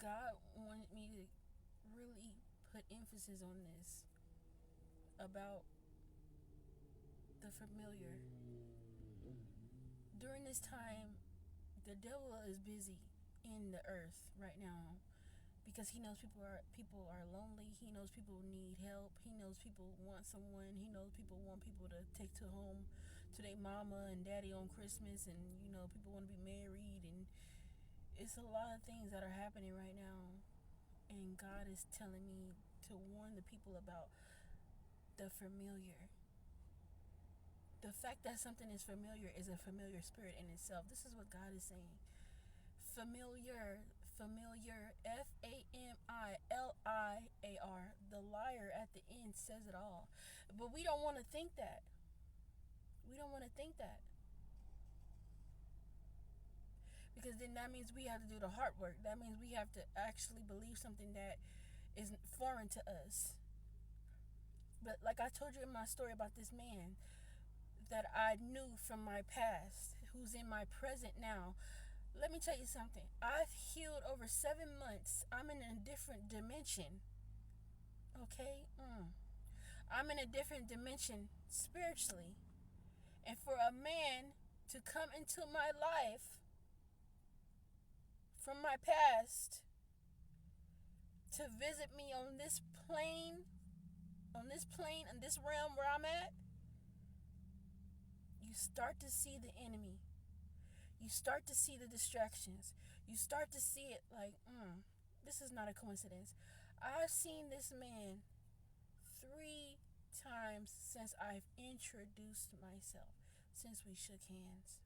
God wanted me to really put emphasis on this about the familiar. During this time, the devil is busy in the earth right now because he knows people are lonely. He knows people need help. He knows people want someone. He knows people want people to take to home to their mama and daddy on Christmas, and people want to be married, and it's a lot of things that are happening right now. And God is telling me to warn the people about the familiar. The fact that something is familiar is a familiar spirit in itself. This is what God is saying. Familiar, familiar, Familiar. The liar at the end says it all. But we don't want to think that. We don't want to think that. Because then that means we have to do the hard work. That means we have to actually believe something that is foreign to us. But like I told you in my story about this man that I knew from my past, who's in my present now, let me tell you something. I've healed over 7 months. I'm in a different dimension. Okay? I'm in a different dimension spiritually. And for a man to come into my life from my past to visit me on this plane, in this realm where I'm at, you start to see the enemy. You start to see the distractions. You start to see it like, this is not a coincidence. I've seen this man 3 times since I've introduced myself, since we shook hands.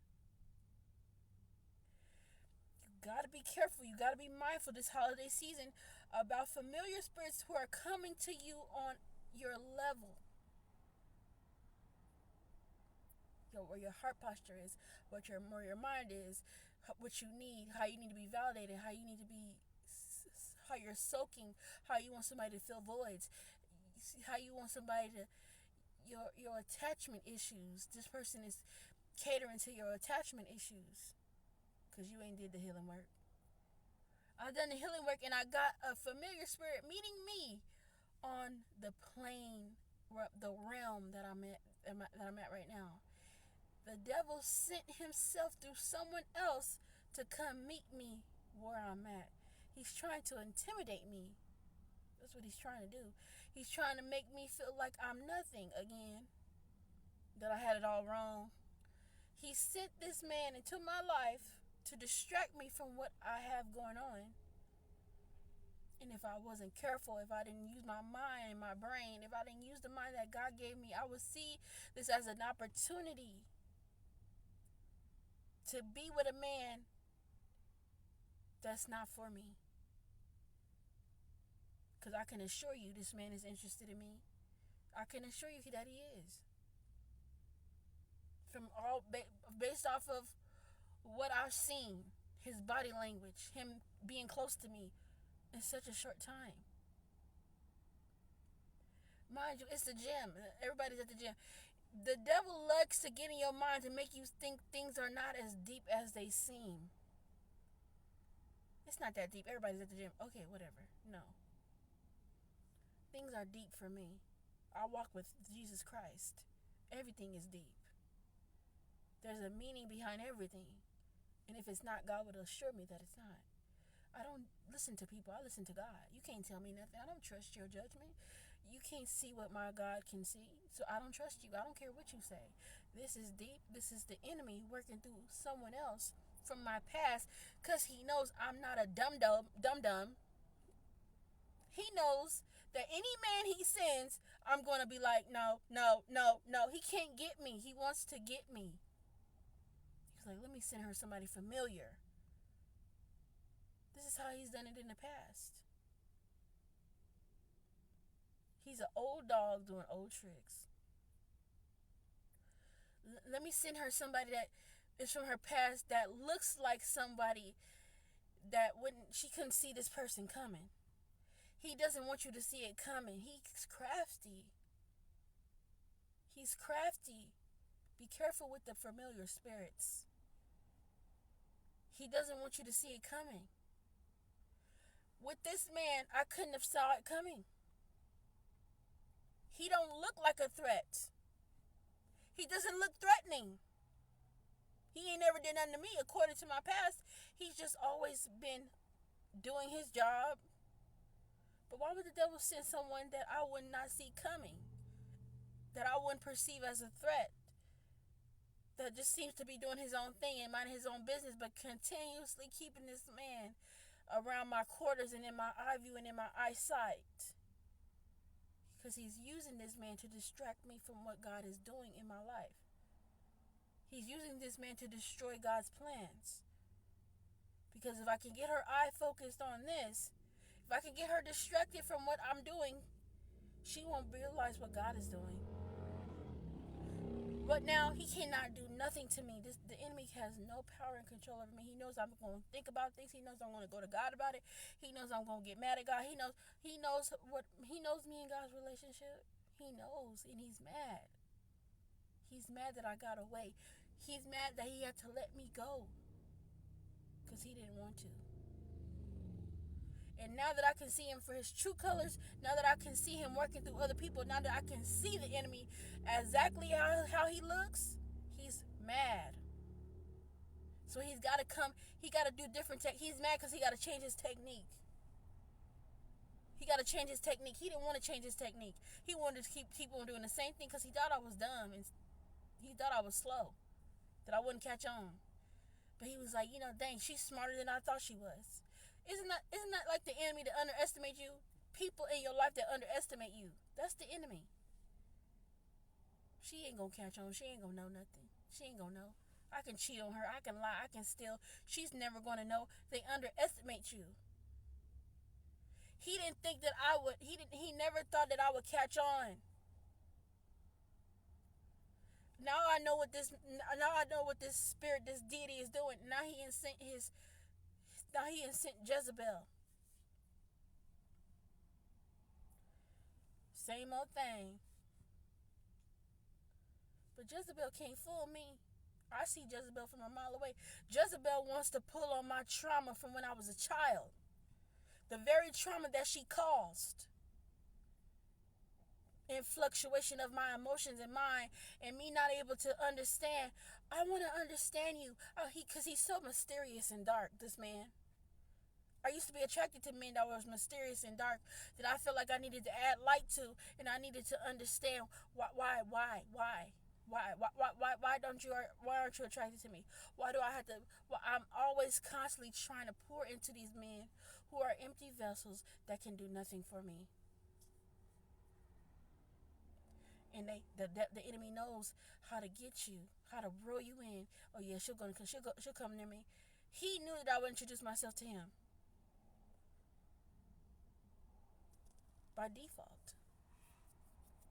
You gotta be careful. You gotta be mindful this holiday season about familiar spirits who are coming to you on your level. Where your heart posture is, where your mind is, what you need, how you need to be validated, how you need to be, how you're soaking, how you want somebody to fill voids, how you want somebody to, your attachment issues. This person is catering to your attachment issues because you ain't did the healing work. I've done the healing work and I got a familiar spirit meeting me on the plane, the realm that I'm at right now. The devil sent himself through someone else to come meet me where I'm at. He's trying to intimidate me. That's what he's trying to do. He's trying to make me feel like I'm nothing again. That I had it all wrong. He sent this man into my life to distract me from what I have going on. And if I wasn't careful, if I didn't use my mind and my brain, if I didn't use the mind that God gave me, I would see this as an opportunity to be with a man that's not for me. Because I can assure you this man is interested in me. I can assure you that he is. From all based off of what I've seen, his body language, him being close to me in such a short time. Mind you, it's the gym. Everybody's at the gym. The devil likes to get in your mind to make you think things are not as deep as they seem. It's not that deep. Everybody's at the gym. Okay, whatever. No. Things are deep for me. I walk with Jesus Christ. Everything is deep. There's a meaning behind everything. And if it's not, God would assure me that it's not. I don't listen to people. I listen to God. You can't tell me nothing. I don't trust your judgment. You can't see what my God can see. So I don't trust you. I don't care what you say. This is deep. This is the enemy working through someone else from my past because he knows I'm not a dum-dum. He knows that any man he sends, I'm going to be like, no. He can't get me. He wants to get me. He's like, let me send her somebody familiar. This is how he's done it in the past. He's an old dog doing old tricks. Let me send her somebody that is from her past that looks like somebody that she couldn't see this person coming. He doesn't want you to see it coming. He's crafty. He's crafty. Be careful with the familiar spirits. He doesn't want you to see it coming. With this man, I couldn't have saw it coming. He don't look like a threat. He doesn't look threatening. He ain't never did nothing to me according to my past. He's just always been doing his job. But why would the devil send someone that I would not see coming? That I wouldn't perceive as a threat? That just seems to be doing his own thing and minding his own business, but continuously keeping this man around my quarters and in my eye view and in my eyesight. Because he's using this man to distract me from what God is doing in my life. He's using this man to destroy God's plans. Because if I can get her eye focused on this, if I can get her distracted from what I'm doing, she won't realize what God is doing. But now he cannot do nothing to me. The enemy has no power and control over me. He knows I'm going to think about things. He knows I'm going to go to God about it. He knows I'm going to get mad at God. He knows me and God's relationship. He knows, and he's mad. He's mad that I got away. He's mad that he had to let me go because he didn't want to. And now that I can see him for his true colors, now that I can see him working through other people, now that I can see the enemy exactly how he looks, he's mad. So he's got to come, he got to do different he's mad because he got to change his technique. He got to change his technique. He didn't want to change his technique. He wanted to keep on doing the same thing because he thought I was dumb and he thought I was slow, that I wouldn't catch on. But he was like, dang, she's smarter than I thought she was. Isn't that like the enemy to underestimate you? People in your life that underestimate you. That's the enemy. She ain't gonna catch on. She ain't gonna know nothing. She ain't gonna know. I can cheat on her. I can lie. I can steal. She's never gonna know. They underestimate you. He didn't think that I would. He never thought that I would catch on. Now I know what this spirit, this deity is doing. Now he sent Jezebel. Same old thing. But Jezebel can't fool me. I see Jezebel from a mile away. Jezebel wants to pull on my trauma from when I was a child. The very trauma that she caused. In fluctuation of my emotions and mind, and me not able to understand. I want to understand you. Because he's so mysterious and dark, this man. I used to be attracted to men that was mysterious and dark, that I felt like I needed to add light to, and I needed to understand why aren't you attracted to me? Why do I have to? Well, I'm always constantly trying to pour into these men who are empty vessels that can do nothing for me. And the enemy knows how to get you, how to reel you in. Oh yeah, she'll come near me. He knew that I would introduce myself to him by default.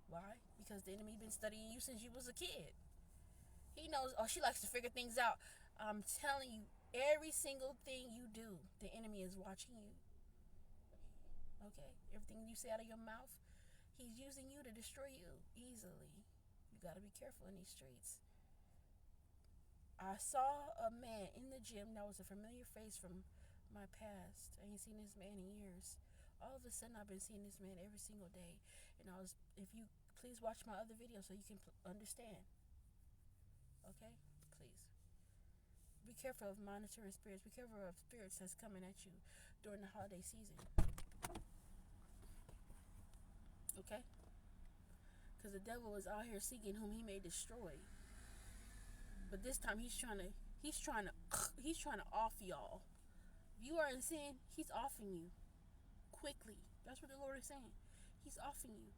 Why? Because the enemy been studying you since you was a kid. He knows, she likes to figure things out. I'm telling you, every single thing you do, the enemy is watching you. Okay? Everything you say out of your mouth, he's using you to destroy you easily. You got to be careful in these streets. I saw a man in the gym that was a familiar face from my past. I ain't seen this man in years. All of a sudden, I've been seeing this man every single day. And if you please watch my other videos so you can understand. Okay? Please. Be careful of monitoring spirits. Be careful of spirits that's coming at you during the holiday season. Okay? Because the devil is out here seeking whom he may destroy. But this time he's trying to off y'all. If you are in sin, he's offing you quickly. That's what the Lord is saying. He's offing you.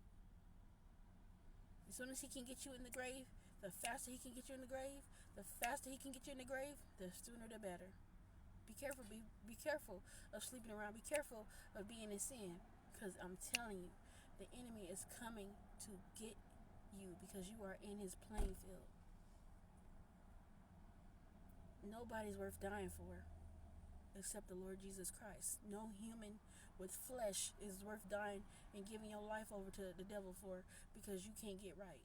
As soon as he can get you in the grave, the faster he can get you in the grave, the sooner the better. Be careful of sleeping around. Be careful of being in sin. Because I'm telling you, the enemy is coming to get you because you are in his playing field. Nobody's worth dying for except the Lord Jesus Christ. No human with flesh is worth dying and giving your life over to the devil for because you can't get right.